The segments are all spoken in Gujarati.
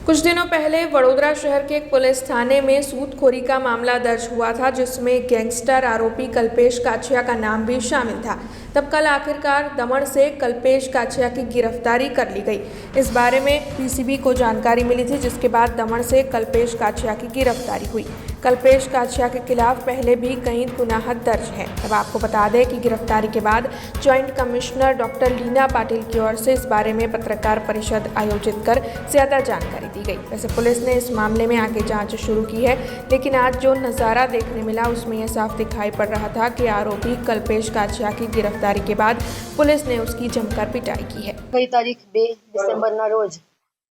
कुछ दिनों पहले वडोदरा शहर के एक पुलिस थाने में सूदखोरी का मामला दर्ज हुआ था, जिसमें गैंगस्टर आरोपी कल्पेश काछिया का नाम भी शामिल था। तब कल आखिरकार दमन से कल्पेश काछिया की गिरफ्तारी कर ली गई। इस बारे में पीसीबी को जानकारी मिली थी, जिसके बाद दमन से कल्पेश काछिया की गिरफ्तारी हुई। कल्पेश काछिया के खिलाफ पहले भी कई गुनाह दर्ज हैं। अब आपको बता दें कि गिरफ्तारी के बाद joint commissioner doctor Leena Patil की ओर से इस बारे में पत्रकार परिषद आयोजित कर ज़्यादा जानकारी दी गई। वैसे पुलिस ने इस मामले में आगे जांच शुरू की है, लेकिन आज जो नज़ारा देखने मिला उसमें यह साफ दिखाई पड़ रहा था कि आरोपी कल्पेश काछिया की गिरफ्तारी के बाद पुलिस ने उसकी जमकर पिटाई की है। गई तारीख 2 ડિસેમ્બરના રોજ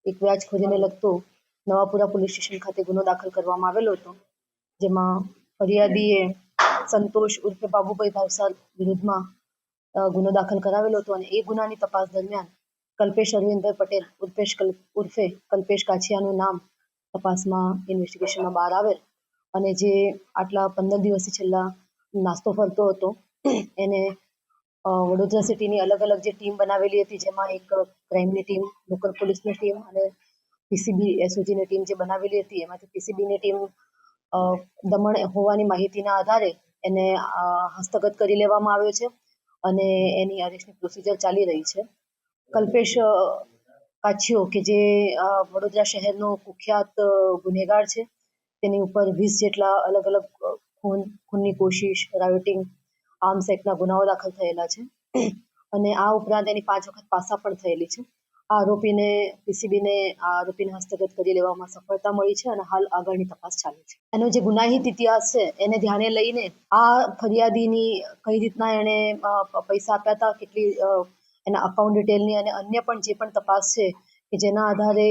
એક વ્યાજખોરીને લગતો નવાપુરા પોલીસ સ્ટેશન ખાતે ગુનો દાખલ કરવામાં આવેલો હતો, જેમાં ફરિયાદીએ સંતોષ ઉર્ફે બાબુભાઈ ભાવસાર વિરુદ્ધમાં ગુનો દાખલ કરાવેલો હતો અને એ ગુનાની તપાસ દરમિયાન કલ્પેશ અરવિંદભાઈ પટેલ ઉર્ફે કલ્પેશ કાછિયાનું નામ તપાસમાં ઇન્વેસ્ટિગેશનમાં બહાર આવેલ અને જે આટલા 15 દિવસથી છેલ્લા નાસ્તો ફરતો હતો એને વડોદરા સિટીની અલગ અલગ જે ટીમ બનાવેલી હતી, જેમાં એક ક્રાઇમની ટીમ, લોકલ પોલીસની ટીમ અને પીસીબી એસઓજીની ટીમ જે બનાવેલી હતી, એમાંથી પીસીબીની ટીમ દમણ હોવાની માહિતીના આધારે એને હસ્તગત કરી લેવામાં આવ્યો છે અને એની અરેસ્ટની પ્રોસિજર ચાલી રહી છે. કલ્પેશ કાછિયો કે જે વડોદરા શહેરનો કુખ્યાત ગુનેગાર છે, તેની ઉપર 20 જેટલા અલગ અલગ ખૂનની કોશિશ, રાયોટિંગ, આર્મ્સ એક્ટના ગુનાઓ દાખલ થયેલા છે અને આ ઉપરાંત એની 5 વખત પાસા પણ થયેલી છે. આ આરોપીને પીસીબીને આ આરોપીને હસ્તગત કરી લેવામાં સફળતા મળી છે અને હાલ આગળની તપાસ ચાલુ છે. એનો જે ગુનાહિત ઇતિહાસ છે એને ધ્યાને લઈને આ ફરિયાદીની કઈ રીતના એણે પૈસા આપ્યા હતા, કેટલી એના અકાઉન્ટ ડિટેલની અને અન્ય પણ જે પણ તપાસ છે કે જેના આધારે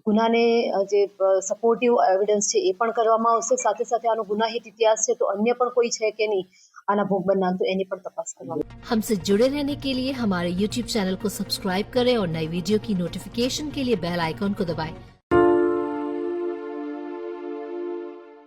ગુનાને જે સપોર્ટિવ એવિડન્સ છે એ પણ કરવામાં આવશે. સાથે સાથે આનો ગુનાહિત ઇતિહાસ છે તો અન્ય પણ કોઈ છે કે નહીં આના ભોગ બનનાર, તો એની પણ તપાસ કરવામાં આવશે. हमसे जुड़े रहने के लिए हमारे YouTube चैनल को सब्सक्राइब करें और नई वीडियो की नोटिफिकेशन के लिए बेल आइकॉन को दबाएं।